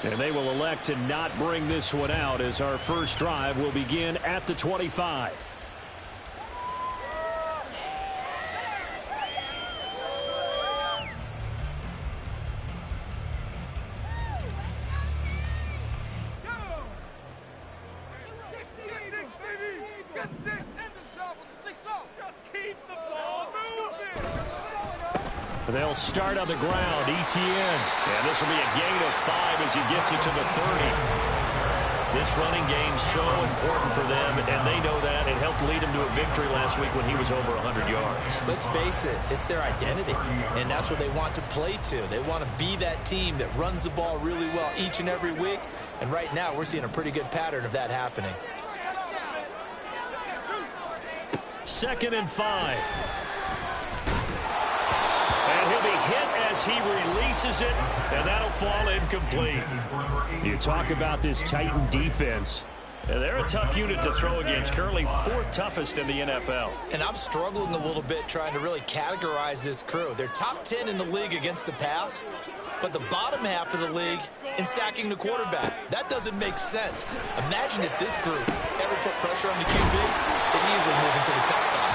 And they will elect to not bring this one out as our first drive will begin at the 25. They'll start on the ground. Etienne. And this will be a gain of 5 as he gets it to the 30. This running game's so important for them, and they know that. It helped lead him to a victory last week when he was over 100 yards. Let's face it, it's their identity, and that's what they want to play to. They want to be that team that runs the ball really well each and every week, and right now we're seeing a pretty good pattern of that happening. 2nd and 5. And he'll be hit as he releases it, and that'll fall incomplete. You talk about this Titan defense. They're a tough unit to throw against, currently 4th toughest in the NFL. And I'm struggling a little bit trying to really categorize this crew. They're top 10 in the league against the pass, but the bottom half of the league in sacking the quarterback. That doesn't make sense. Imagine if this group ever put pressure on the QB, they'd easily move into the top 5.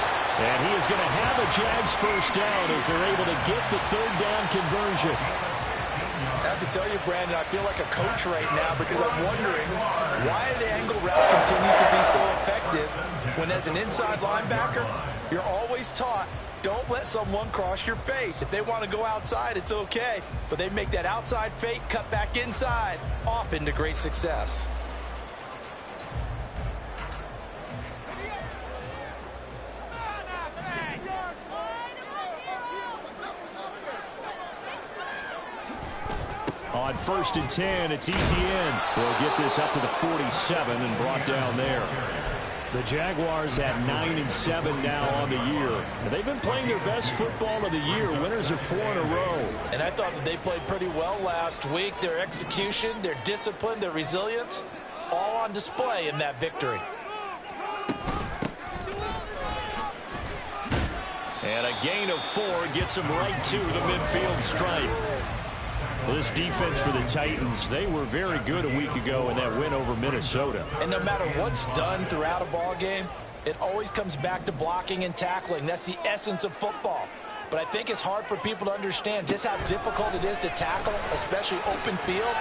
And he is going to have a Jags first down as they're able to get the 3rd down conversion. I have to tell you, Brandon, I feel like a coach right now because I'm wondering why the angle route continues to be so effective when as an inside linebacker, you're always taught, don't let someone cross your face. If they want to go outside, it's okay. But they make that outside fake, cut back inside, off into great success. On 1st and 10, it's Etienne. We'll get this up to the 47 and brought down there. The Jaguars at 9-7 now on the year. They've been playing their best football of the year, winners of 4 in a row. And I thought that they played pretty well last week. Their execution, their discipline, their resilience, all on display in that victory. And a gain of 4 gets them right to the midfield stripe. Well, this defense for the Titans, they were very good a week ago in that win over Minnesota. And no matter what's done throughout a ball game, it always comes back to blocking and tackling. That's the essence of football. But I think it's hard for people to understand just how difficult it is to tackle, especially open field.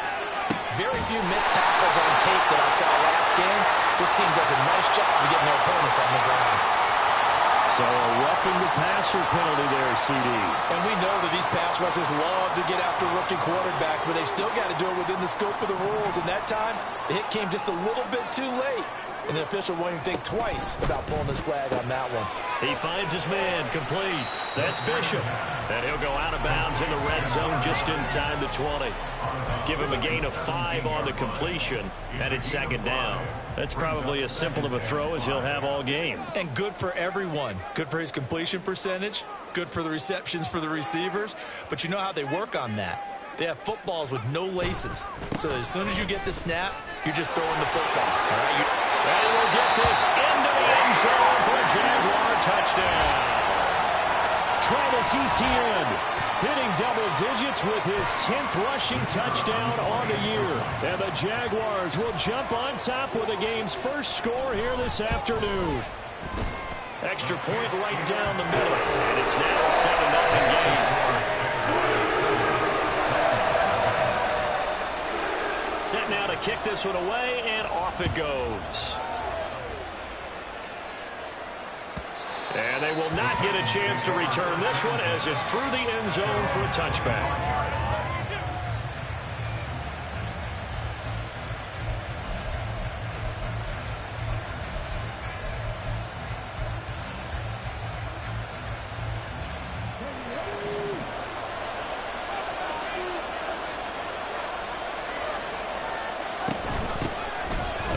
Very few missed tackles on tape that I saw last game. This team does a nice job of getting their opponents on the ground. So a roughing the passer penalty there, CD. And we know that these pass rushers love to get after rookie quarterbacks, but they've still got to do it within the scope of the rules. And that time, the hit came just a little bit too late. And the official won't even think twice about pulling his flag on that one. He finds his man complete. That's Bishop. And he'll go out of bounds in the red zone just inside the 20. Give him a gain of 5 on the completion, and it's 2nd down. That's probably as simple of a throw as he'll have all game. And good for everyone. Good for his completion percentage. Good for the receptions for the receivers. But you know how they work on that. They have footballs with no laces. So that as soon as you get the snap, you're just throwing the football. All right? And we'll get this into the end zone for a Jaguar touchdown. Travis Etienne hitting double digits with his 10th rushing touchdown on the year. And the Jaguars will jump on top with the game's first score here this afternoon. Extra point right down the middle. And it's now a 7-0 game. Set now to kick this one away, and off it goes. And they will not get a chance to return this one as it's through the end zone for a touchback.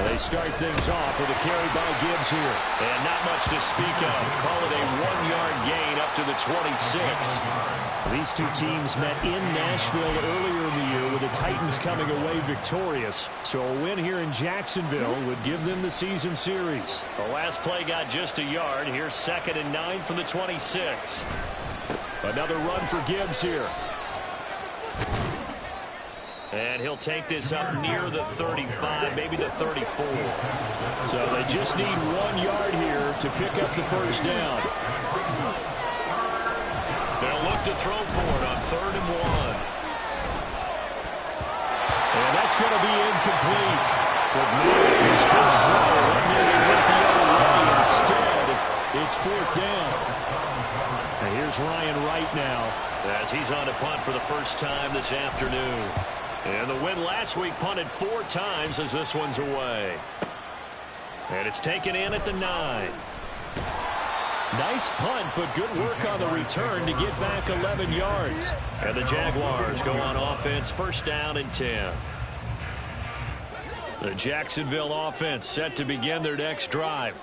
They start things off with a carry by Gibbs here. And not much to speak of. Call it a 1-yard gain up to the 26. These two teams met in Nashville earlier in the year with the Titans coming away victorious. So a win here in Jacksonville would give them the season series. The last play got just a yard. Here's 2nd and 9 from the 26. Another run for Gibbs here. And he'll take this up near the 35, maybe the 34. So they just need 1 yard here to pick up the first down. They'll look to throw for it on 3rd and 1. And that's going to be incomplete. With his first throw, maybe went the other way. Instead, it's 4th down. And here's Ryan Wright now, as he's on to punt for the first time this afternoon. And the win last week punted 4 times as this one's away. And it's taken in at the 9. Nice punt, but good work on the return to get back 11 yards. And the Jaguars go on offense, 1st down and 10. The Jacksonville offense set to begin their next drive.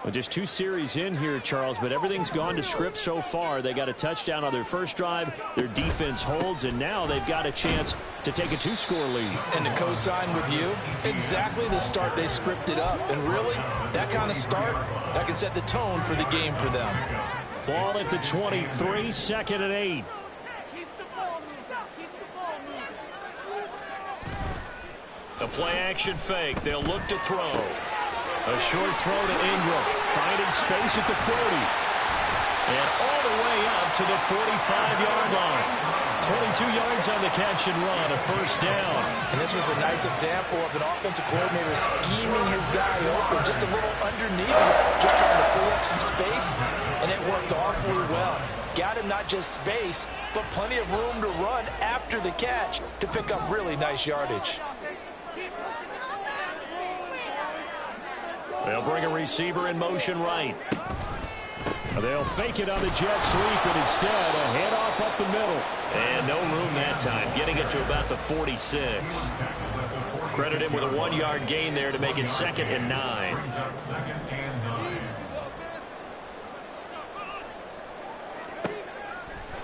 Well, just 2 series in here, Charles, but everything's gone to script so far. They got a touchdown on their first drive. Their defense holds, and now they've got a chance to take a 2-score lead. And to co-sign with you, exactly the start they scripted up. And really, that kind of start, that can set the tone for the game for them. Ball at the 23, 2nd and 8. A play-action fake. They'll look to throw. A short throw to Ingram, finding space at the 40. And all the way up to the 45-yard line. 22 yards on the catch and run, a 1st down. And this was a nice example of an offensive coordinator scheming his guy open, just a little underneath him, just trying to free up some space, and it worked awfully well. Got him not just space, but plenty of room to run after the catch to pick up really nice yardage. They'll bring a receiver in motion right. They'll fake it on the jet sweep, and instead a handoff up the middle. And no room that time, getting it to about the 46. Credit him with a 1-yard gain there to make it 2nd and 9.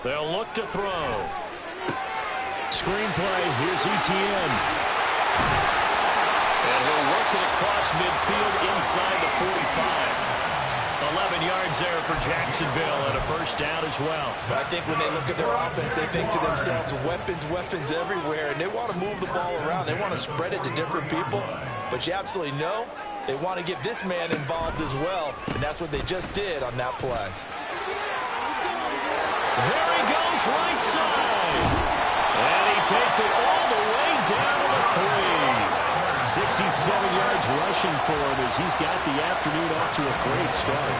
They'll look to throw. Screenplay, here's Etienne. And he'll work it across midfield inside the 45. 11 yards there for Jacksonville and a 1st down as well. But I think when they look at their offense, they think to themselves, weapons everywhere, and they want to move the ball around. They want to spread it to different people, but you absolutely know they want to get this man involved as well, and that's what they just did on that play. There he goes, right side. And he takes it all the way down to the 3. 67 yards rushing for him as he's got the afternoon off to a great start.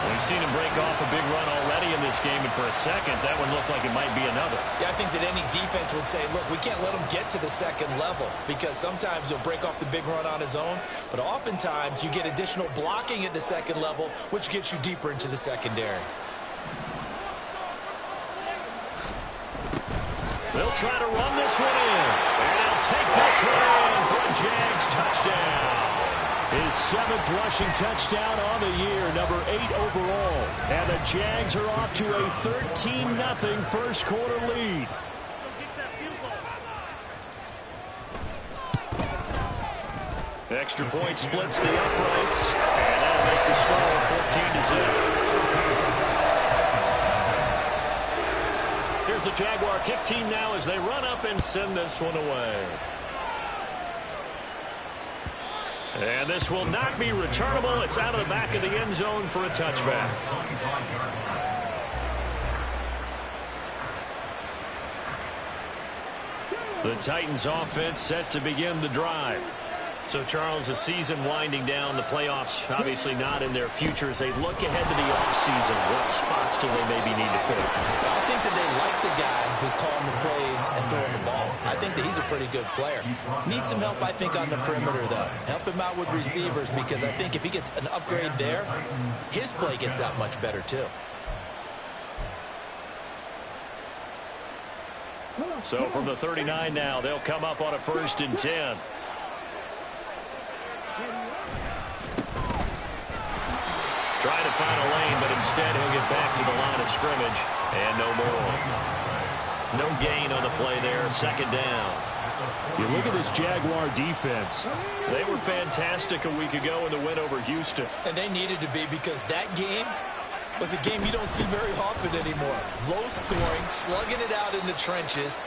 We've seen him break off a big run already in this game, and for a second, that one looked like it might be another. Yeah, I think that any defense would say, look, we can't let him get to the 2nd level, because sometimes he'll break off the big run on his own, but oftentimes you get additional blocking at the 2nd level, which gets you deeper into the secondary. They'll try to run this one in. And they'll take this one in for a Jags touchdown. His 7th rushing touchdown on the year, number 8 overall. And the Jags are off to a 13-0 first quarter lead. Extra point splits the uprights. And that'll make the score 14-0. Here's the Jaguar kick team now as they run up and send this one away. And this will not be returnable. It's out of the back of the end zone for a touchback. The Titans offense set to begin the drive. So, Charles, the season winding down, the playoffs obviously not in their future. As they look ahead to the offseason, what spots do they maybe need to fill? I think that they like the guy who's calling the plays and throwing the ball. I think that he's a pretty good player. Needs some help, I think, on the perimeter, though. Help him out with receivers, because I think if he gets an upgrade there, his play gets that much better, too. So, from the 39 now, they'll come up on a 1st and 10. Trying to find a lane, but instead he'll get back to the line of scrimmage. And no more. No gain on the play there. 2nd down. You look at this Jaguar defense. They were fantastic a week ago in the win over Houston. And they needed to be, because that game was a game you don't see very often anymore. Low scoring, slugging it out in the trenches.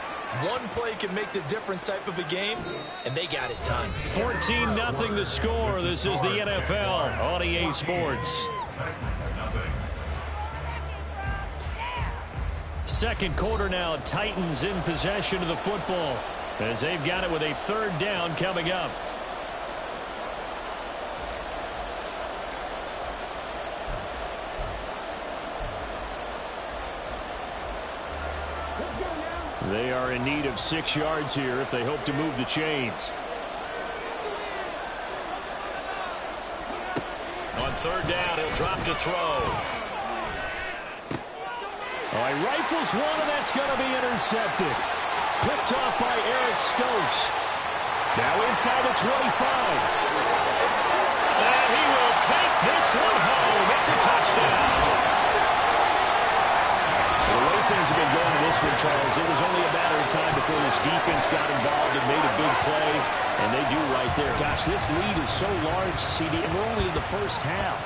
One play can make the difference type of a game, and they got it done. 14-0 the score. This is the NFL on EA Sports. Second quarter now, Titans in possession of the football as they've got it with a third down coming up. They are in need of 6 yards here if they hope to move the chains. On third down, he'll drop to throw. All right, rifles one, and that's going to be intercepted. Picked off by Eric Stokes. Now inside the 25. And he will take this one home. It's a touchdown. The way things have been going in this one, Charles, it was only a matter of time before this defense got involved and made a big play, and they do right there. Gosh, this lead is so large, CD, and we're only in the first half.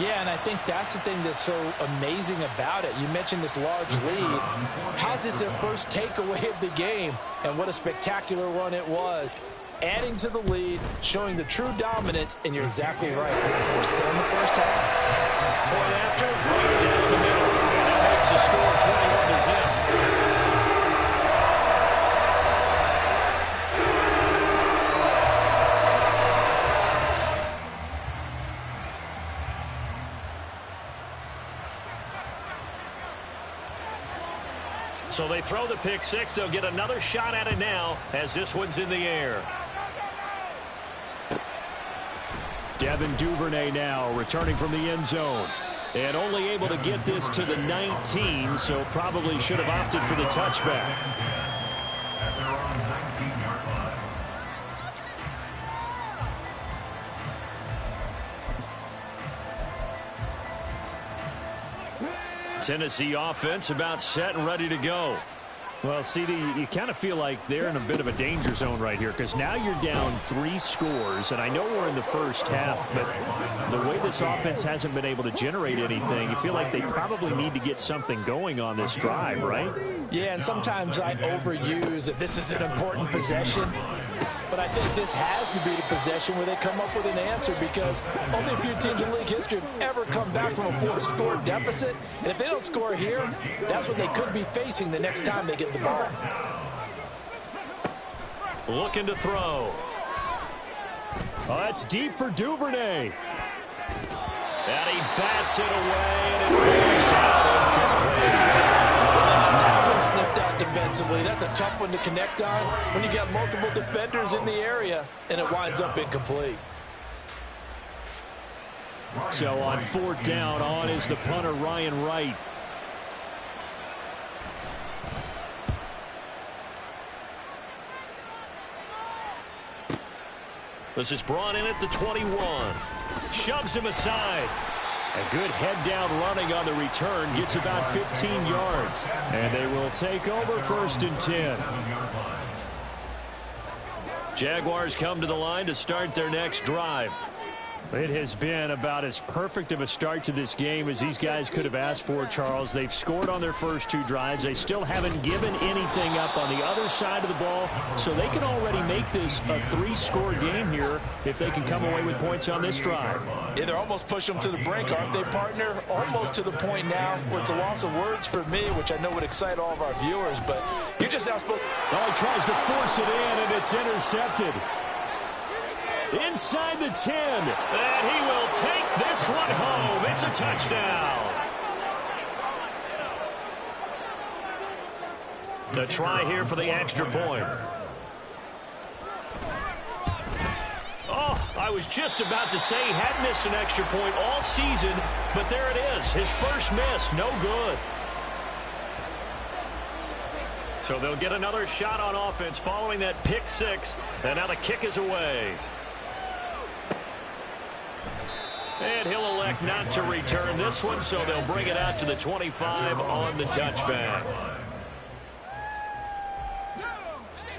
Yeah, and I think that's the thing that's so amazing about it. You mentioned this large lead. How's this their first takeaway of the game? And what a spectacular run it was. Adding to the lead, showing the true dominance, and you're exactly right. We're still in the first half. Point after, right down the middle. That makes the score 21-0. So they throw the pick six. They'll get another shot at it now as this one's in the air. Devin Duvernay now returning from the end zone. And only able to get this to the 19, so probably should have opted for the touchback. Tennessee offense about set and ready to go. Well, CD, you kind of feel like they're in a bit of a danger zone right here because now you're down 3 scores, and I know we're in the first half, but the way this offense hasn't been able to generate anything, you feel like they probably need to get something going on this drive, right? Yeah, and sometimes I overuse that this is an important possession. But I think this has to be the possession where they come up with an answer because only a few teams in league history have ever come back from a 4-score deficit. And if they don't score here, that's what they could be facing the next time they get the ball. Looking to throw. Oh, that's deep for Duvernay. And he bats it away, and it falls down incomplete. Sniffed out defensively. That's a tough one to connect on when you got multiple defenders in the area, and it winds up incomplete. So on fourth down, on is the punter, Ryan Wright. This is brought in at the 21. Shoves him aside. A good head-down running on the return. Gets about 15 yards. And they will take over 1st and 10. Jaguars come to the line to start their next drive. It has been about as perfect of a start to this game as these guys could have asked for, Charles. They've scored on their first 2 drives. They still haven't given anything up on the other side of the ball, so they can already make this a 3-score game here if they can come away with points on this drive. Yeah, they're almost pushing them to the brink, aren't they, partner? Almost to the point now where it's a loss of words for me, which I know would excite all of our viewers, but you're just not supposed to. Oh, he tries to force it in, and it's intercepted. Inside the 10, and he will take this one home. It's a touchdown. The try here for the extra point. Oh, I was just about to say he had missed an extra point all season, but there it is. His first miss, no good. So they'll get another shot on offense following that pick 6, and now the kick is away. And he'll elect not to return this one, so they'll bring it out to the 25 on the touchback.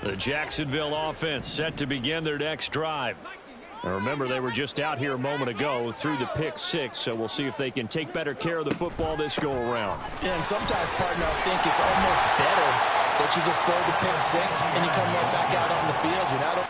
The Jacksonville offense set to begin their next drive. Now remember, they were just out here a moment ago through the pick 6, so we'll see if they can take better care of the football this go-around. Yeah, and sometimes, partner, I think it's almost better that you just throw the pick six and you come right back out on the field. You're not...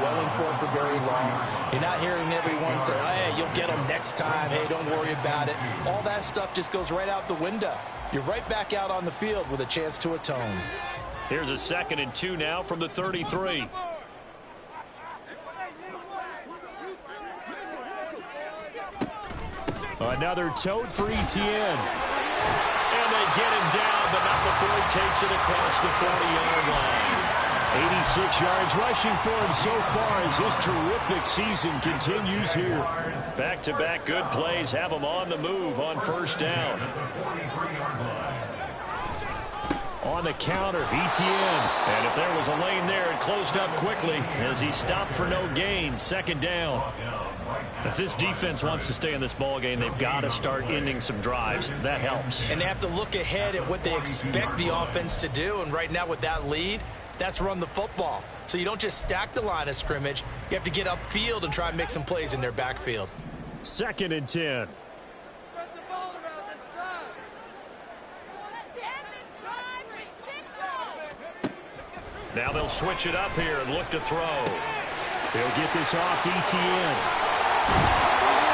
dwelling for it for very long. You're not hearing everyone say, hey, you'll get them next time. Hey, don't worry about it. All that stuff just goes right out the window. You're right back out on the field with a chance to atone. Here's a 2nd and 2 now from the 33. Another tote for Etienne. And they get him down, but not before he takes it across the 40-yard line. 86 yards rushing for him so far as his terrific season continues here. Back-to-back good plays have him on the move on 1st down. On the counter, Etienne. And if there was a lane there, it closed up quickly as he stopped for no gain. 2nd down. If this defense wants to stay in this ball game, they've got to start ending some drives. That helps. And they have to look ahead at what they expect the offense to do. And right now with that lead, that's run the football. So you don't just stack the line of scrimmage. You have to get upfield and try and make some plays in their backfield. 2nd and 10. Now they'll switch it up here and look to throw. They'll get this off to Etienne.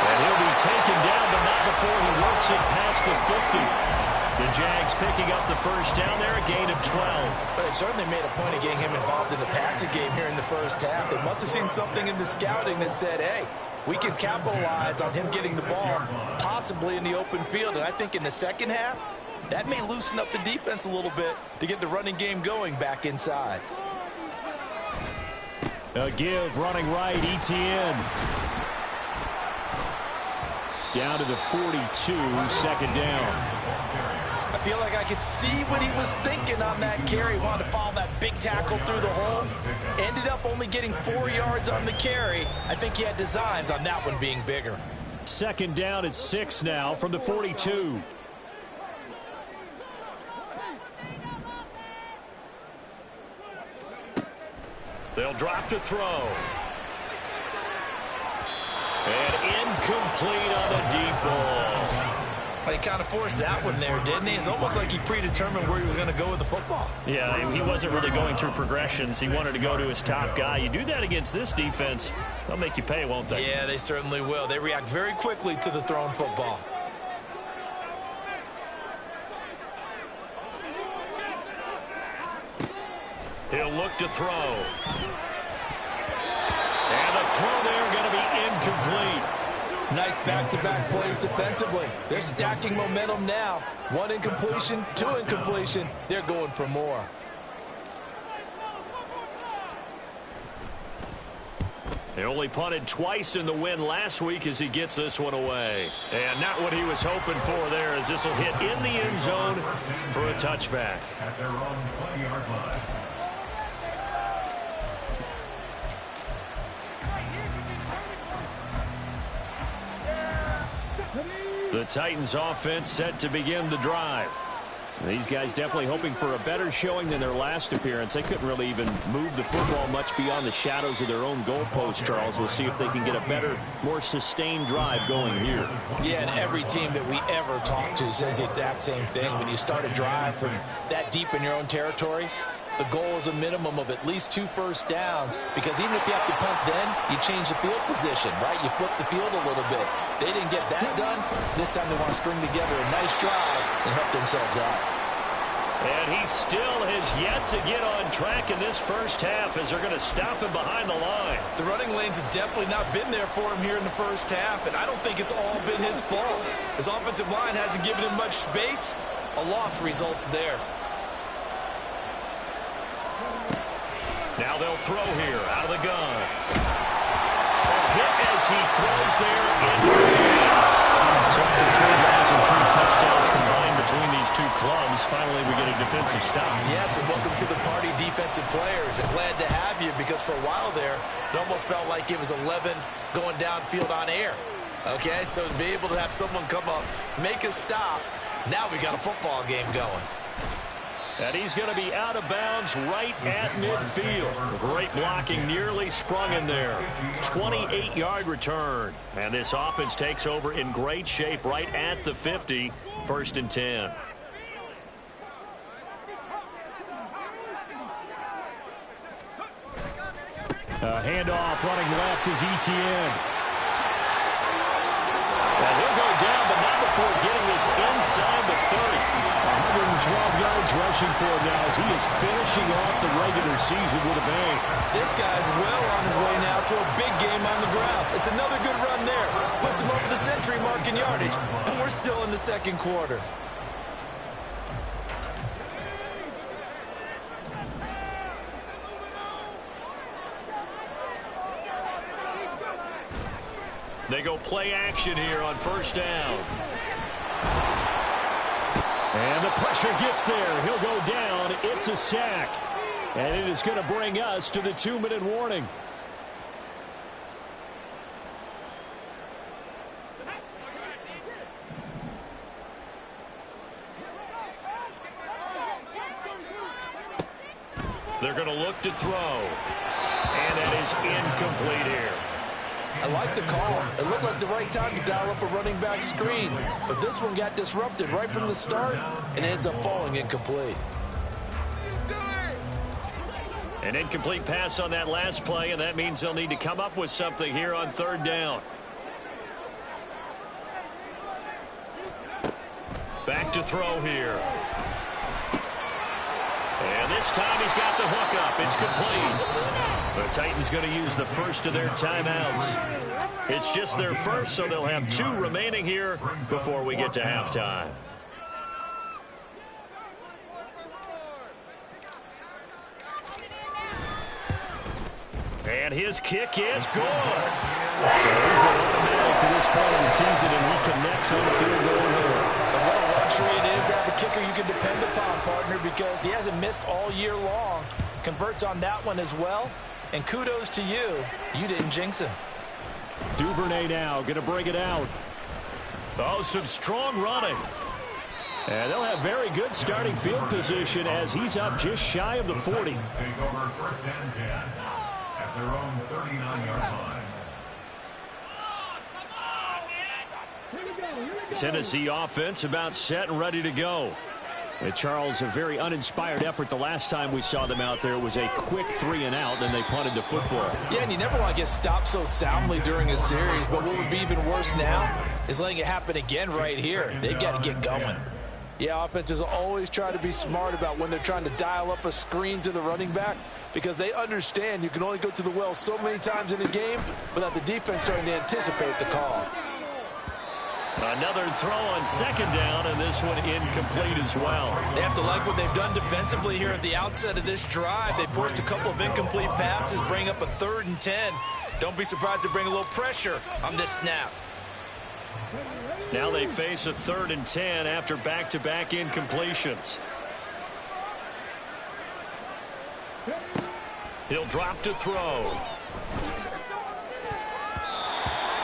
And he'll be taken down, but not before he works it past the 50. The Jags picking up the 1st down there, a gain of 12. But they certainly made a point of getting him involved in the passing game here in the 1st half. They must have seen something in the scouting that said, hey, we can capitalize on him getting the ball, possibly in the open field. And I think in the 2nd half, that may loosen up the defense a little bit to get the running game going back inside. A give running right, Etienne. Down to the 42, 2nd down. I feel like I could see what he was thinking on that carry. Wanted to follow that big tackle through the hole. Ended up only getting 4 yards on the carry. I think he had designs on that one being bigger. 2nd down at 6 now from the 42. They'll drop to throw. And incomplete on a deep ball. He kind of forced that one there, didn't he? It's almost like he predetermined where he was going to go with the football. Yeah, he wasn't really going through progressions. He wanted to go to his top guy. You do that against this defense, they'll make you pay, won't they? Yeah, they certainly will. They react very quickly to the thrown football. He'll look to throw. And the throw there going to be incomplete. Nice back-to-back plays defensively. They're stacking momentum now. 1 incompletion, 2 incompletion. They're going for more. He only punted twice in the win last week as he gets this one away. And not what he was hoping for there, as this will hit in the end zone for a touchback. At their own 20-yard line. The Titans offense set to begin the drive. These guys definitely hoping for a better showing than their last appearance. They couldn't really even move the football much beyond the shadows of their own goalpost, Charles. We'll see if they can get a better, more sustained drive going here. Yeah, and every team that we ever talk to says the exact same thing. When you start a drive from that deep in your own territory, the goal is a minimum of at least 2 first downs, because even if you have to punt then, you change the field position, right? You flip the field a little bit. They didn't get that done. This time they want to string together a nice drive and help themselves out. And he still has yet to get on track in this first half as they're going to stop him behind the line. The running lanes have definitely not been there for him here in the first half, and I don't think it's all been his fault. His offensive line hasn't given him much space. A loss results there. Now they'll throw here out of the gun. A hit as he throws there. So after 3 drives and 3 touchdowns combined between the these two clubs. Finally, we get a defensive stop. Yes, and welcome to the party, defensive players. And glad to have you, because for a while there, it almost felt like it was 11 going downfield on air. Okay, so to be able to have someone come up, make a stop, now we got a football game going. And he's going to be out of bounds right at midfield. Great blocking, nearly sprung in there. 28-yard return. And this offense takes over in great shape right at the 50. 1st and 10. Handoff running left is Etienne. And he'll go down, but not before getting this inside the 30. 112 yards rushing for him now as he is finishing off the regular season with a bang. This guy's well on his way now to a big game on the ground. It's another good run there. Puts him over the century mark in yardage. And we're still in the second quarter. They go play action here on 1st down. And the pressure gets there. He'll go down. It's a sack. And it is going to bring us to the 2-minute warning. They're going to look to throw. And that is incomplete here. I like the call. It looked like the right time to dial up a running back screen. But this one got disrupted right from the start and ends up falling incomplete. An incomplete pass on that last play, and that means they'll need to come up with something here on 3rd down. Back to throw here. And this time he's got the hook up. It's complete. The Titans going to use the first of their timeouts. It's just their first, so they'll have 2 remaining here before we get to halftime. And his kick is good. So he's been automatic to this point of the season, and he connects on the field goal here. And what a luxury it is to have a kicker you can depend upon, partner, because he hasn't missed all year long. Converts on that one as well. And kudos to you. You didn't jinx him. Duvernay now going to bring it out. Oh, some strong running. And they'll have very good starting field position as he's up just shy of the 40. Take over 1st and 10 at their own 39-yard line. Tennessee offense about set and ready to go. And Charles, a very uninspired effort the last time we saw them out there. It was a quick 3 and out, then they punted the football. Yeah, and you never want to get stopped so soundly during a series, but what would be even worse now is letting it happen again right here. They've got to get going. Yeah, offenses always try to be smart about when they're trying to dial up a screen to the running back, because they understand you can only go to the well so many times in a game without the defense starting to anticipate the call. Another throw on 2nd down, and this one incomplete as well. They have to like what they've done defensively here at the outset of this drive. They forced a couple of incomplete passes, bring up a 3rd and 10. Don't be surprised to bring a little pressure on this snap. Now they face a 3rd and 10 after back-to-back incompletions. He'll drop to throw.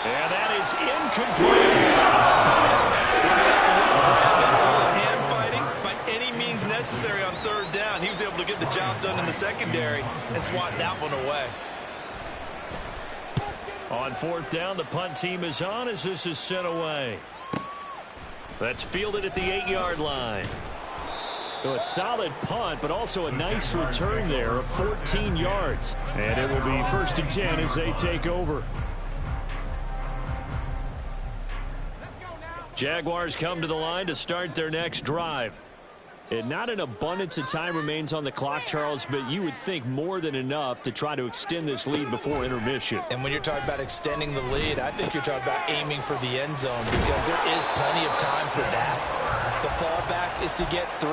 And that is incomplete. That's a little hand fighting by any means necessary on 3rd down. He was able to get the job done in the secondary and swat that one away. On 4th down, the punt team is on as this is sent away. That's fielded at the 8-yard line. So a solid punt, but also a nice return there of 14 yards. And it will be 1st and 10 as they take over. Jaguars come to the line to start their next drive. And not an abundance of time remains on the clock, Charles, but you would think more than enough to try to extend this lead before intermission. And when you're talking about extending the lead, I think you're talking about aiming for the end zone, because there is plenty of time for that. The fallback is to get 3.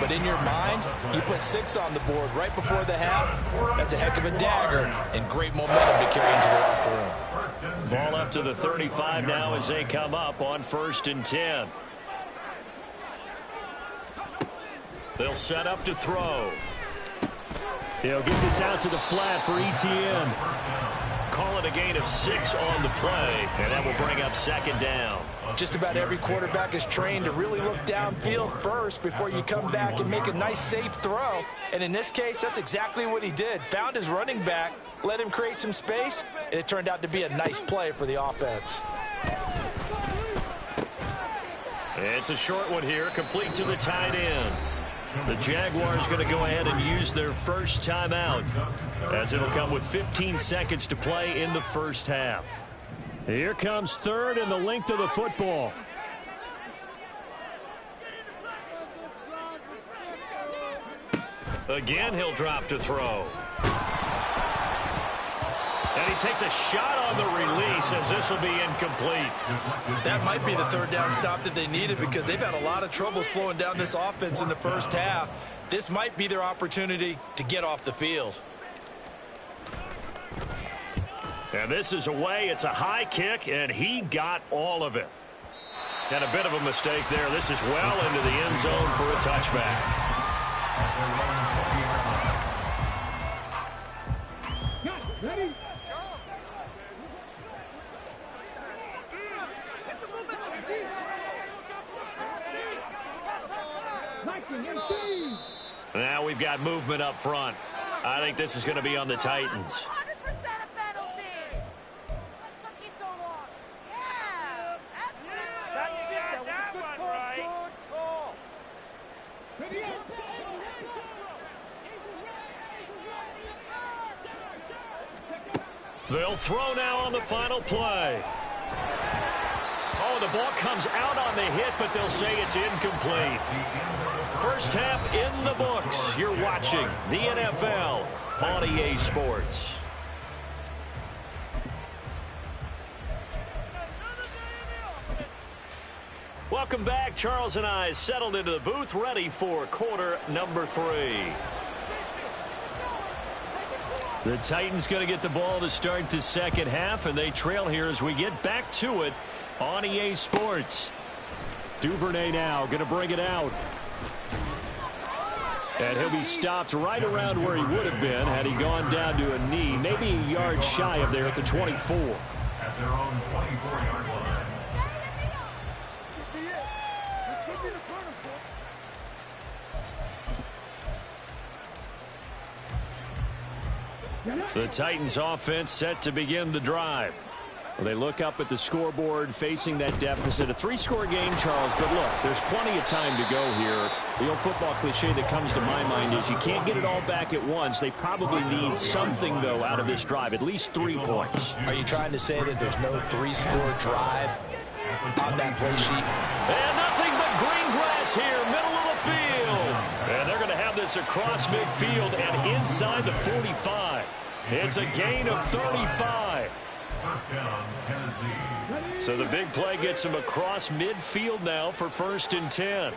But in your mind, you put 6 on the board right before the half. That's a heck of a dagger and great momentum to carry into the locker room. Ball up to the 35 now as they come up on 1st and 10. They'll set up to throw. He'll get this out to the flat for ETN. Call it a gain of 6 on the play, and that will bring up second down. Just about every quarterback is trained to really look downfield first before you come back and make a nice, safe throw. And in this case, that's exactly what he did. Found his running back, let him create some space, and it turned out to be a nice play for the offense. It's a short one here, complete to the tight end. The Jaguars going to go ahead and use their first timeout, as it'll come with 15 seconds to play in the first half. Here comes third and the length of the football. Again, he'll drop to throw. And he takes a shot on the release, as this will be incomplete. That might be the third down stop that they needed, because they've had a lot of trouble slowing down this offense in the first half. This might be their opportunity to get off the field. And this is away. It's a high kick, and he got all of it. And a bit of a mistake there. This is well into the end zone for a touchback. Ready? Now we've got movement up front. I think this is going to be on the Titans. 100% a penalty. What took you so long? Yeah, that's That one right. They'll throw now on the final play. Oh, the ball comes out on the hit, but they'll say it's incomplete. First half in the books. You're watching the NFL on EA Sports. Welcome back. Charles and I settled into the booth, ready for quarter number 3. The Titans going to get the ball to start the second half, and they trail here as we get back to it on EA Sports. Duvernay now going to bring it out. And he'll be stopped right around where he would have been had he gone down to a knee, maybe a yard shy of there at the 24. At their own 24-yard line. The Titans offense set to begin the drive. Well, they look up at the scoreboard facing that deficit. A 3-score game, Charles, but look, there's plenty of time to go here. The old football cliche that comes to my mind is you can't get it all back at once. They probably need something, though, out of this drive, at least 3 points. Are you trying to say that there's no 3-score drive on that play sheet? And nothing but green grass here, middle of the field. And they're going to have this across midfield and inside the 45. It's a gain of 35. First down, Tennessee. So the big play gets him across midfield now for 1st and 10.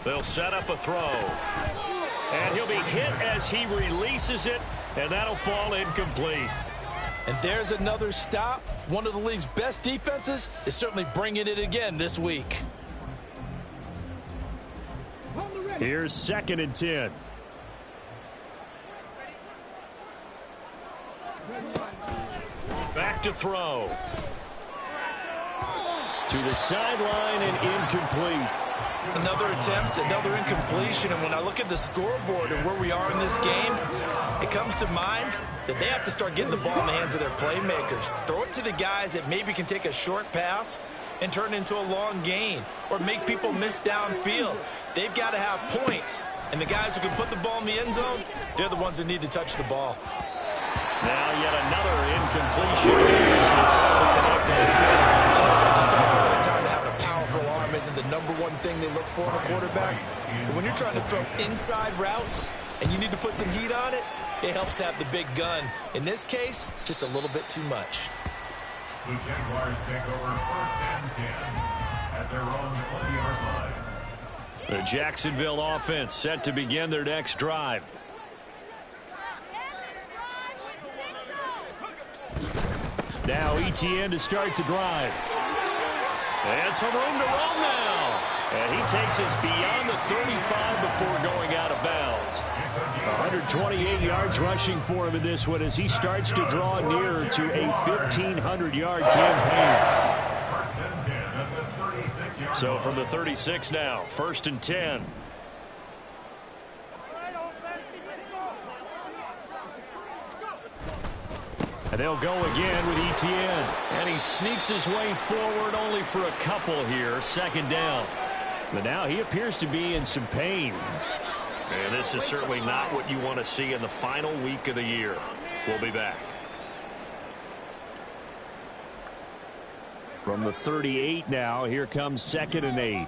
They'll set up a throw. And he'll be hit as he releases it, and that'll fall incomplete. And there's another stop. One of the league's best defenses is certainly bringing it again this week. Here's 2nd and 10. Back to throw. To the sideline and incomplete. Another attempt, another incompletion, and when I look at the scoreboard and where we are in this game, it comes to mind that they have to start getting the ball in the hands of their playmakers. Throw it to the guys that maybe can take a short pass and turn it into a long gain or make people miss downfield. They've got to have points, and the guys who can put the ball in the end zone, they're the ones that need to touch the ball. Now yet another incompletion. Some of the time having a powerful arm isn't the #1 thing they look for in a quarterback. But when you're trying to throw inside routes and you need to put some heat on it, it helps have the big gun. In this case, just a little bit too much. The Jaguars take over 1st and 10 at their own 20-yard line. The Jacksonville offense set to begin their next drive. Now ETN to start the drive. And some room to roam now. And he takes us beyond the 35 before going out of bounds. 128 yards rushing for him in this one as he starts to draw nearer to a 1,500-yard campaign. First and 10 at the 36-yard So from the 36 now, 1st and 10. And they'll go again with ETN. And he sneaks his way forward only for a couple here. 2nd down. But now he appears to be in some pain. And this is certainly not what you want to see in the final week of the year. We'll be back. From the 38 now, here comes 2nd and 8.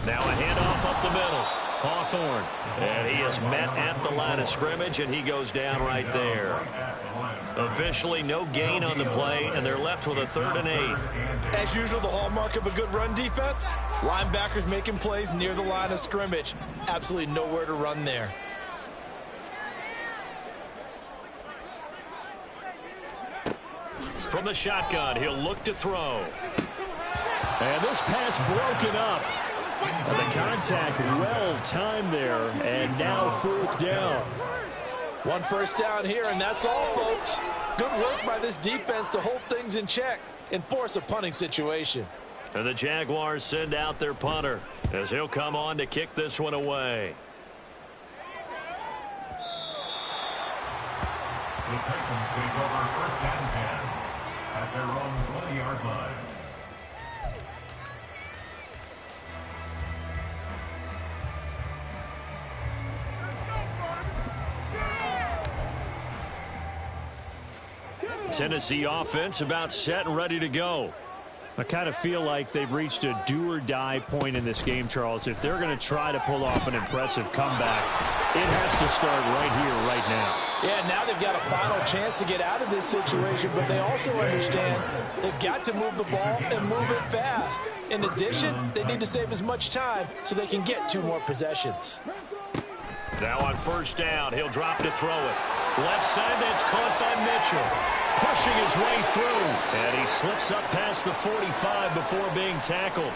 Now a handoff up the middle. Hawthorne. And he is met at the line of scrimmage, and he goes down right there. Officially no gain on the play, and they're left with a 3rd and 8. As usual, the hallmark of a good run defense, linebackers making plays near the line of scrimmage. Absolutely nowhere to run there. From the shotgun, he'll look to throw. And this pass broken up. And the contact well timed there, and now 4th down. 1 first down here, and that's all, folks. Good work by this defense to hold things in check and force a punting situation. And the Jaguars send out their punter as he'll come on to kick this one away. The Titans take over 1st and 10 at their own 20-yard line. Tennessee offense about set and ready to go. I kind of feel like they've reached a do-or-die point in this game, Charles. If they're going to try to pull off an impressive comeback, it has to start right here, right now. Yeah, now they've got a final chance to get out of this situation, but they also understand they've got to move the ball and move it fast. In addition, they need to save as much time so they can get 2 more possessions. Now on 1st down, he'll drop to throw it. Left side, that's caught by Mitchell. Pushing his way through. And he slips up past the 45 before being tackled.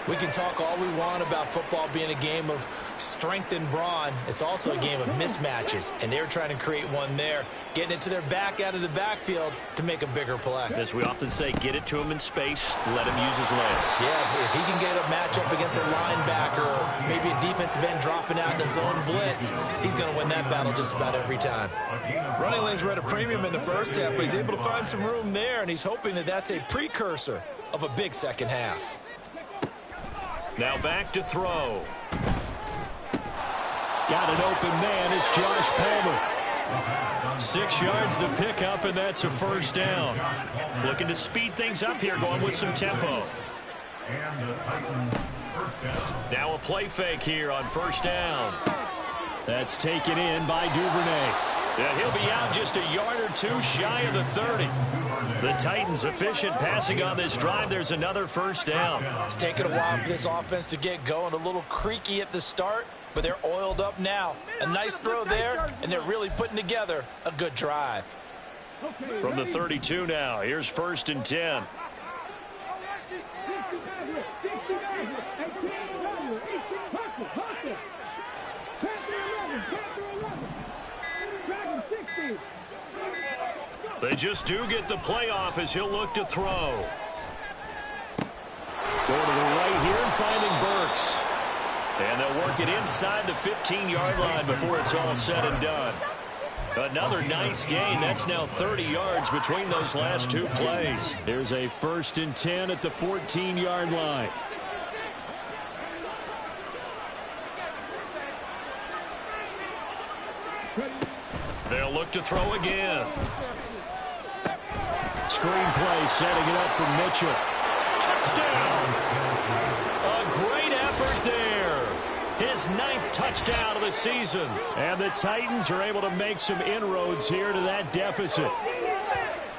We can talk all we want about football being a game of strength and brawn. It's also a game of mismatches, and they're trying to create one there, getting it to their back out of the backfield to make a bigger play. As we often say, get it to him in space, let him use his leg. Yeah, if he can get a matchup against a linebacker or maybe a defensive end dropping out in a zone blitz, he's going to win that battle just about every time. Running lanes were at a premium in the first half, but he's able to find some room there, and he's hoping that that's a precursor of a big second half. Now back to throw. Got an open man. It's Josh Palmer. 6 yards the pickup, and that's a 1st down. Looking to speed things up here, going with some tempo. And the Titans 1st down. Now a play fake here on 1st down. That's taken in by Duvernay. And he'll be out just a yard or 2 shy of the 30. The Titans efficient passing on this drive. There's another 1st down. It's taken a while for this offense to get going. A little creaky at the start, but they're oiled up now. A nice throw there, and they're really putting together a good drive. From the 32 now, here's 1st and 10. They just do get the playoff as he'll look to throw. Going to the right here and finding Burks. And they'll work it inside the 15-yard line before it's all said and done. Another nice gain. That's now 30 yards between those last 2 plays. There's a 1st and 10 at the 14-yard line. They'll look to throw again. Screenplay setting it up for Mitchell. Touchdown! A great effort there. His 9th touchdown of the season. And the Titans are able to make some inroads here to that deficit.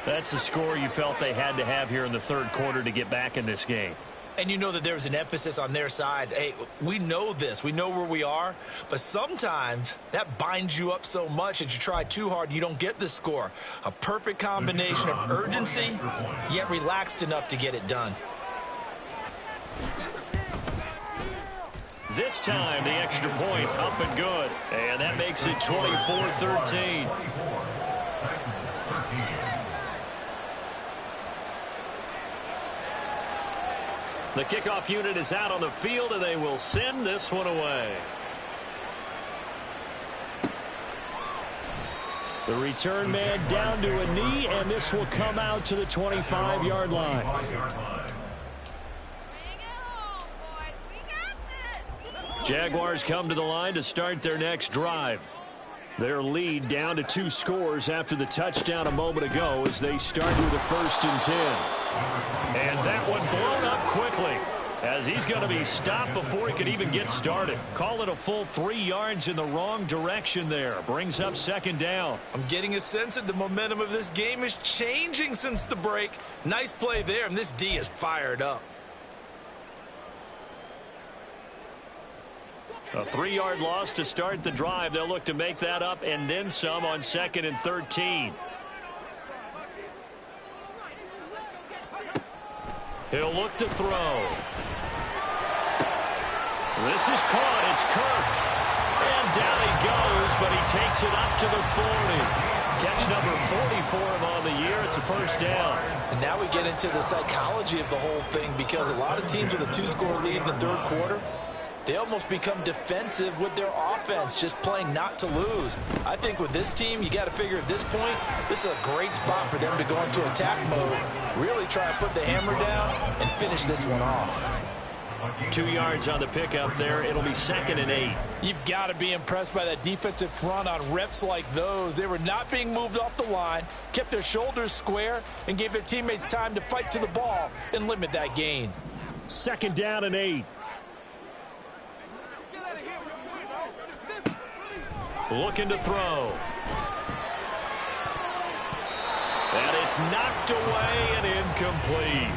That's the score you felt they had to have here in the 3rd quarter to get back in this game. And you know that there's an emphasis on their side. Hey, we know this. We know where we are. But sometimes that binds you up so much that you try too hard, you don't get the score. A perfect combination of urgency, yet relaxed enough to get it done. This time, the extra point up and good. And that makes it 24-13. The kickoff unit is out on the field, and they will send this one away. The return man down to a knee, and this will come out to the 25-yard line. Jaguars come to the line to start their next drive. Their lead down to 2 scores after the touchdown a moment ago as they start with a 1st and 10. And that one blown up quickly as he's going to be stopped before he could even get started. Call it a full 3 yards in the wrong direction there. Brings up 2nd down. I'm getting a sense that the momentum of this game is changing since the break. Nice play there, and this D is fired up. A 3-yard loss to start the drive. They'll look to make that up and then some on 2nd and 13. He'll look to throw. This is caught. It's Kirk. And down he goes, but he takes it up to the 40. Catch number 40 for him on the year. It's a 1st down. And now we get into the psychology of the whole thing, because a lot of teams with a 2-score lead in the 3rd quarter, they almost become defensive with their offense, just playing not to lose. I think with this team, you got to figure at this point, this is a great spot for them to go into attack mode, really try and put the hammer down and finish this one off. 2 yards on the pickup there. It'll be 2nd and 8. You've got to be impressed by that defensive front on reps like those. They were not being moved off the line, kept their shoulders square, and gave their teammates time to fight to the ball and limit that gain. 2nd down and 8. Looking to throw. And it's knocked away and incomplete.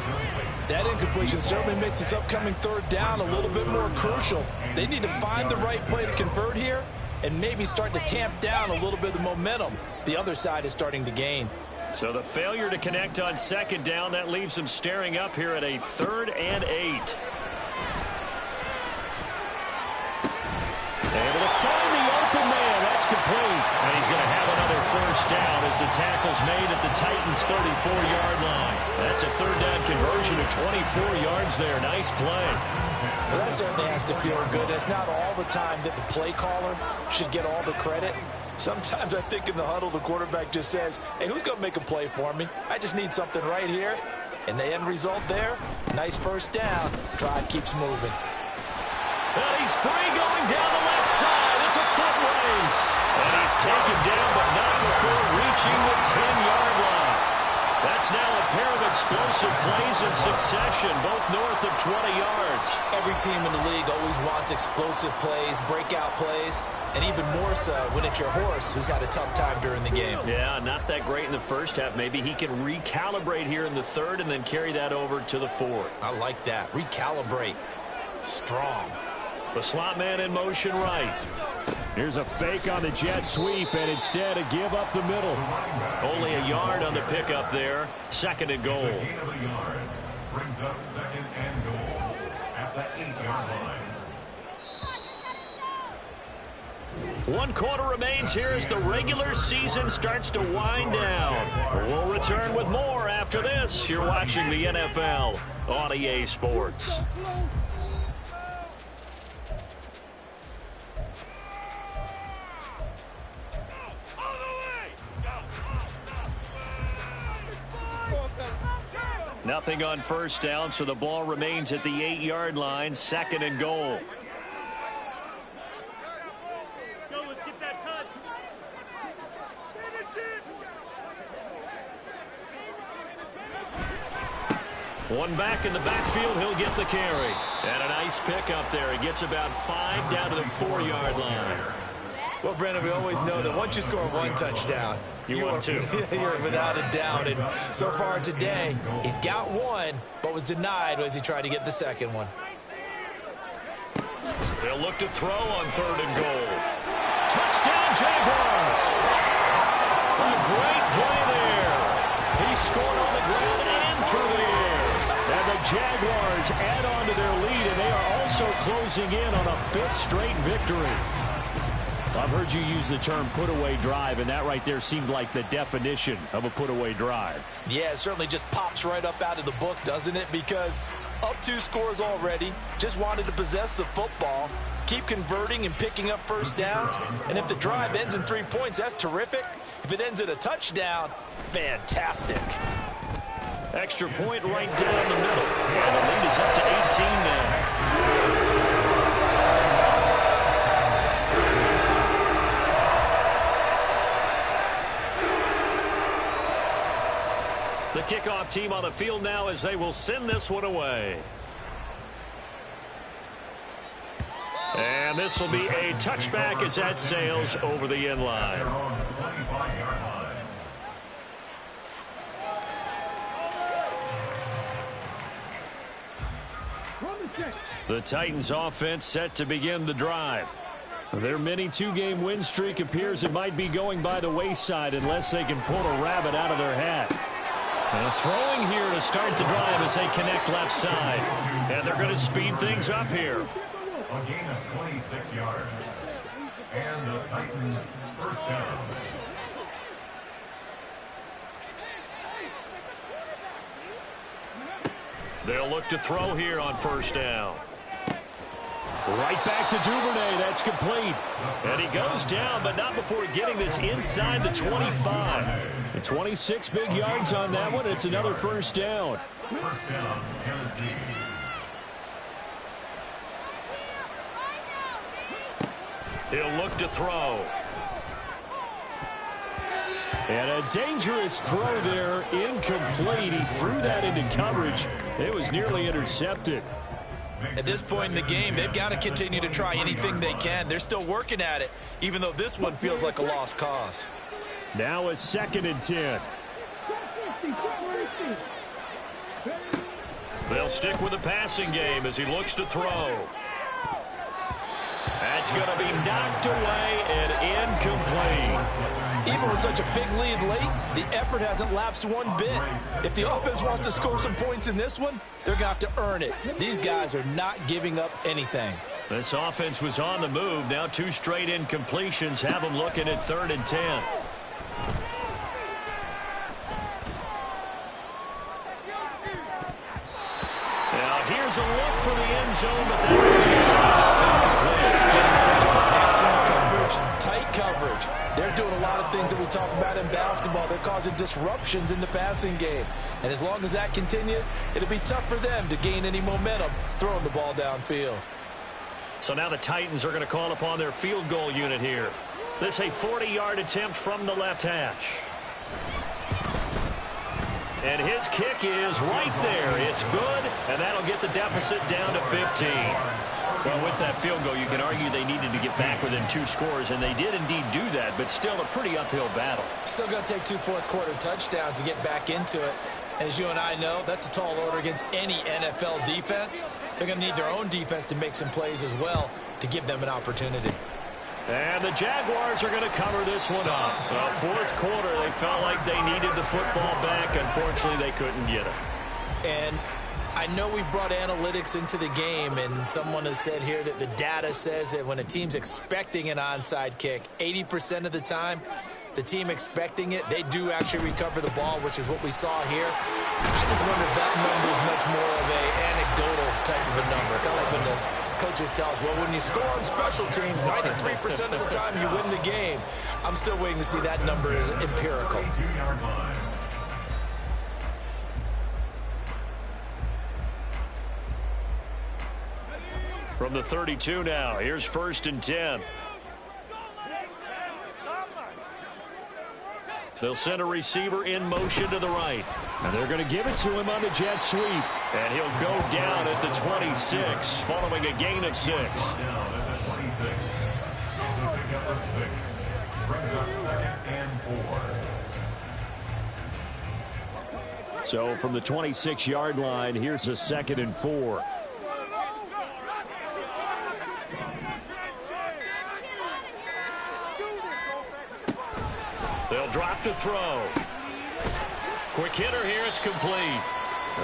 That incompletion certainly makes this upcoming 3rd down a little bit more crucial. They need to find the right play to convert here and maybe start to tamp down a little bit of the momentum the other side is starting to gain. So the failure to connect on 2nd down, that leaves them staring up here at a 3rd and 8. Able to find the open man. That's complete. And he's going to have another 1st down as the tackle's made at the Titans' 34-yard line. That's a 3rd down conversion of 24 yards there. Nice play. Well, that certainly has to feel good. It's not all the time that the play caller should get all the credit. Sometimes I think in the huddle, the quarterback just says, hey, who's going to make a play for me? I just need something right here. And the end result there, nice 1st down. Drive keeps moving. And he's free going down the left side. It's a foot race. And he's taken down, but not before reaching the 10-yard line. That's now a pair of explosive plays in succession, both north of 20 yards. Every team in the league always wants explosive plays, breakout plays, and even more so when it's your horse who's had a tough time during the game. Yeah, not that great in the 1st half. Maybe he can recalibrate here in the 3rd and then carry that over to the 4th. I like that. Recalibrate. Strong. The slot man in motion right. Here's a fake on the jet sweep, and instead a give up the middle. Only a yard on the pickup there. 2nd and goal. Brings up 2nd and goal at the 8-yard line. 1 quarter remains here as the regular season starts to wind down. We'll return with more after this. You're watching the NFL on EA Sports. Nothing on 1st down, so the ball remains at the 8-yard line. 2nd and goal. Let's go, let's get that touch. One back in the backfield, he'll get the carry. And a nice pick up there. He gets about 5 down to the 4-yard line. Well, Brandon, we always know that once you score one touchdown, you want two. You're without a doubt. And so far today, he's got one, but was denied as he tried to get the second one. They'll look to throw on 3rd and goal. Touchdown, Jaguars. A great play there. He scored on the ground and through the air. And the Jaguars add on to their lead, and they are also closing in on a 5th straight victory. I've heard you use the term put-away drive, and that right there seemed like the definition of a put-away drive. Yeah, it certainly just pops right up out of the book, doesn't it? Because up 2 scores already, just wanted to possess the football, keep converting and picking up first downs. And if the drive ends in 3 points, that's terrific. If it ends in a touchdown, fantastic. Extra point right down the middle. And the lead is up to 18 now. The kickoff team on the field now as they will send this one away. And this will be a touchback as that sails over the end line. The Titans offense set to begin the drive. Their mini 2-game win streak appears it might be going by the wayside unless they can pull a rabbit out of their hat. Throwing here to start the drive as they connect left side. And they're going to speed things up here. A gain of 26 yards. And the Titans first down. They'll look to throw here on 1st down. Right back to Duvernay. That's complete. And he goes down, but not before getting this inside the 25. And 26 big yards on that one. It's another 1st down. First down, Tennessee. He'll look to throw. And a dangerous throw there, incomplete. He threw that into coverage. It was nearly intercepted. At this point in the game, they've got to continue to try anything they can. They're still working at it, even though this one feels like a lost cause. Now a 2nd and 10. They'll stick with the passing game as he looks to throw. That's going to be knocked away and incomplete. Even with such a big lead late, the effort hasn't lapsed one bit. If the offense wants to score some points in this one, they're going to have to earn it. These guys are not giving up anything. This offense was on the move. Now 2 straight incompletions have them looking at 3rd and 10. Now here's a look for the end zone, but that was incomplete. Excellent coverage, tight coverage. They're doing a lot of things that we talk about in basketball. They're causing disruptions in the passing game. And as long as that continues, it'll be tough for them to gain any momentum throwing the ball downfield. So now the Titans are going to call upon their field goal unit here. This a 40-yard attempt from the left hash. And his kick is right there. It's good, and that'll get the deficit down to 15. Well, with that field goal, you can argue they needed to get back within 2 scores, and they did indeed do that, but still a pretty uphill battle. Still going to take 2 fourth-quarter touchdowns to get back into it. And as you and I know, that's a tall order against any NFL defense. They're going to need their own defense to make some plays as well to give them an opportunity. And the Jaguars are going to cover this one up. 4th quarter, they felt like they needed the football back. Unfortunately, they couldn't get it. And I know we've brought analytics into the game, and someone has said here that the data says that when a team's expecting an onside kick, 80% of the time, the team expecting it, they do actually recover the ball, which is what we saw here. I just wonder if that number is much more of a anecdotal type of a number. Kind of like when the coaches tell us, well, when you score on special teams, 93% of the time you win the game. I'm still waiting to see that number is empirical. From the 32 now, here's 1st and 10. They'll send a receiver in motion to the right. And they're going to give it to him on the jet sweep. And he'll go down at the 26, following a gain of 6. So from the 26-yard line, here's a 2nd and 4. They'll drop to throw. Quick hitter here. It's complete.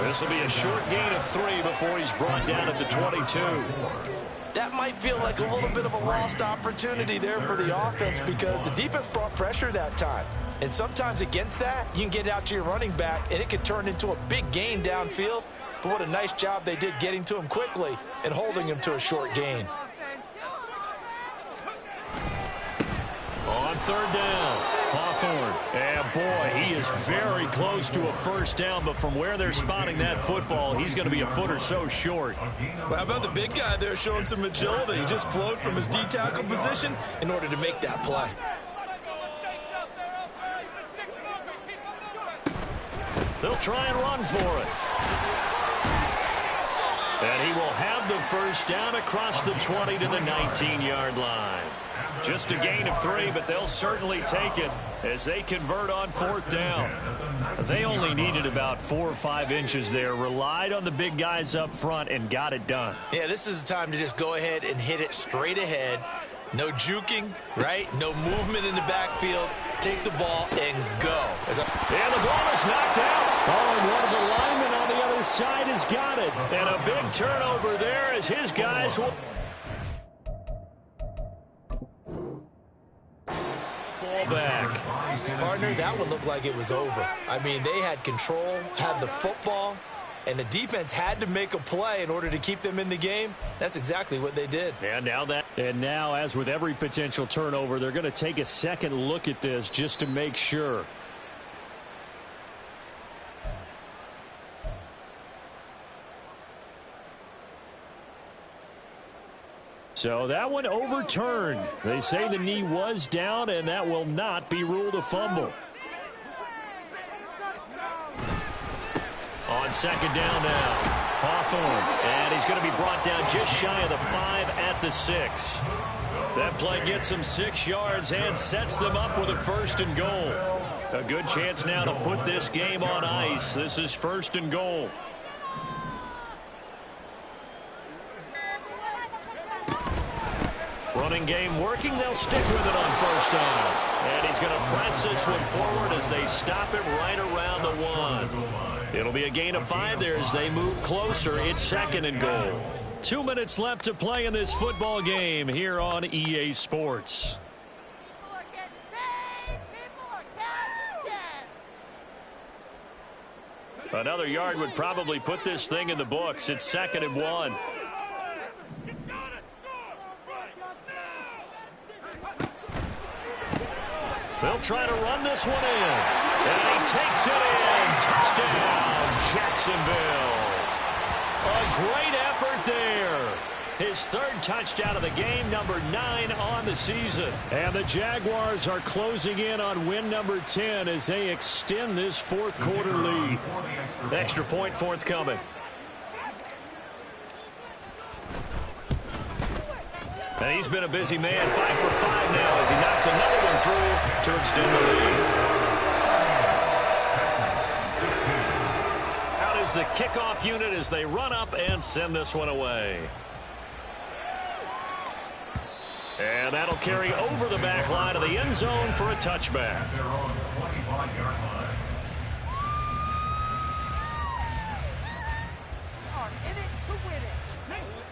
This will be a short gain of 3 before he's brought down at the 22. That might feel like a little bit of a lost opportunity there for the offense because the defense brought pressure that time. And sometimes against that, you can get it out to your running back, and it could turn into a big gain downfield. But what a nice job they did getting to him quickly and holding him to a short gain. On 3rd down, Hawthorne. And boy, he is very close to a first down, but from where they're spotting that football, he's going to be a foot or so short. Well, how about the big guy there showing some agility? He just flowed from his D-tackle position in order to make that play. They'll try and run for it. And he will have the first down across the 20 to the 19-yard line. Just a gain of 3, but they'll certainly take it as they convert on 4th down. They only needed about 4 or 5 inches there, relied on the big guys up front, and got it done. Yeah, this is the time to just go ahead and hit it straight ahead. No juking, right? No movement in the backfield. Take the ball and go. And the ball is knocked out. Oh, and one of the linemen on the other side has got it. And a big turnover there as his guys will... Ball back. Partner, that one looked like it was over. I mean, they had control, had the football, and the defense had to make a play in order to keep them in the game. That's exactly what they did. And now, as with every potential turnover, they're going to take a second look at this just to make sure. So that one overturned. They say the knee was down, and that will not be ruled a fumble. On 2nd down now, Hawthorne, and he's going to be brought down just shy of the 5 at the 6. That play gets him 6 yards and sets them up with a 1st and goal. A good chance now to put this game on ice. This is 1st and goal. Running game working. They'll stick with it on 1st down. And he's going to press this one forward as they stop it right around the 1. It'll be a gain of 5 there as they move closer. It's 2nd and goal. 2 minutes left to play in this football game here on EA Sports. People are getting paid. People are cashing checks. Another yard would probably put this thing in the books. It's 2nd and 1. They'll try to run this one in. And he takes it in. Touchdown, Jacksonville. A great effort there. His 3rd touchdown of the game, number 9 on the season. And the Jaguars are closing in on win number 10 as they extend this 4th quarter lead. Extra point forthcoming. And he's been a busy man, 5 for 5 now as he knocks another one through to extend the lead. Out is the kickoff unit as they run up and send this one away. And that'll carry over the back line of the end zone for a touchback.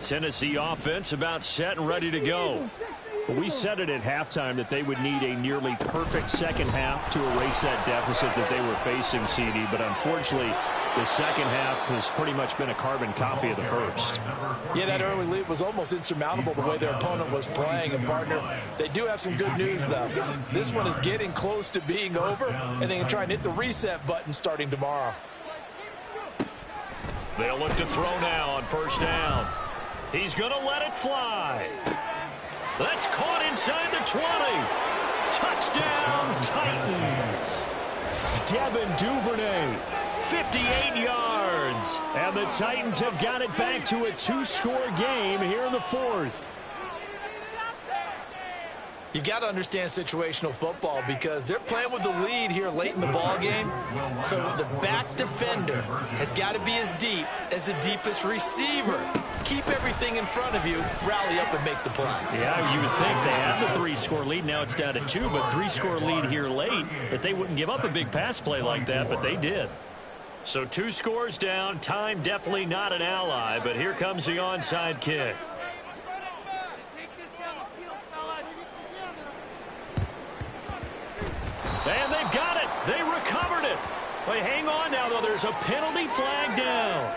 Tennessee offense about set and ready to go. We said it at halftime that they would need a nearly perfect second half to erase that deficit that they were facing, CD. But unfortunately, the second half has pretty much been a carbon copy of the first. Yeah, that early lead was almost insurmountable the way their opponent was playing. And, partner, they do have some good news, though. This one is getting close to being over, and they can try and hit the reset button starting tomorrow. They'll look to throw now on 1st down. He's going to let it fly. That's caught inside the 20. Touchdown, Titans. Devin Duvernay, 58 yards. And the Titans have got it back to a 2-score game here in the 4th. You got to understand situational football because they're playing with the lead here late in the ball game. So the back defender has got to be as deep as the deepest receiver. Keep everything in front of you, rally up and make the play. Yeah, you would think they have the 3-score lead. Now it's down to 2, but 3-score lead here late. That they wouldn't give up a big pass play like that, but they did. So 2 scores down. Time definitely not an ally, but here comes the onside kick. And they've got it. They recovered it. Wait, hang on now, though. There's a penalty flag down.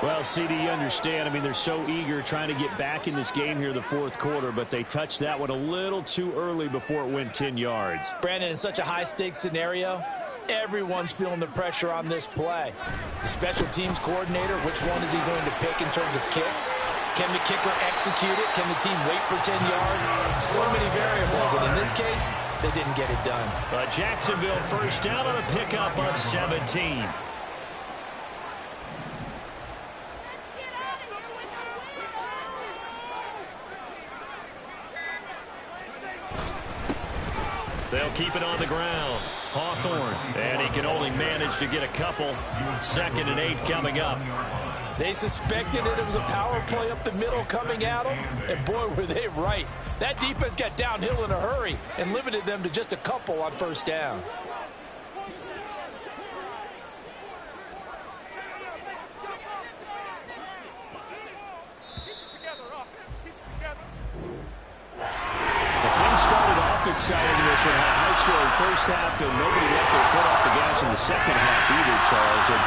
Well, CD, you understand. I mean, they're so eager trying to get back in this game here the fourth quarter, but they touched that one a little too early before it went 10 yards. Brandon, in such a high-stakes scenario, everyone's feeling the pressure on this play. The special teams coordinator, which one is he going to pick in terms of kicks? Can the kicker execute it? Can the team wait for 10 yards? So many variables, and in this case, they didn't get it done. Jacksonville first down on a pickup of 17. They'll keep it on the ground. Hawthorne, and he can only manage to get a couple. 2nd and 8 coming up. They suspected it was a power play up the middle coming at them, and boy, were they right. That defense got downhill in a hurry and limited them to just a couple on first down. Excited in this one. High-scoring first half, and nobody let their foot off the gas in the second half either, Charles. And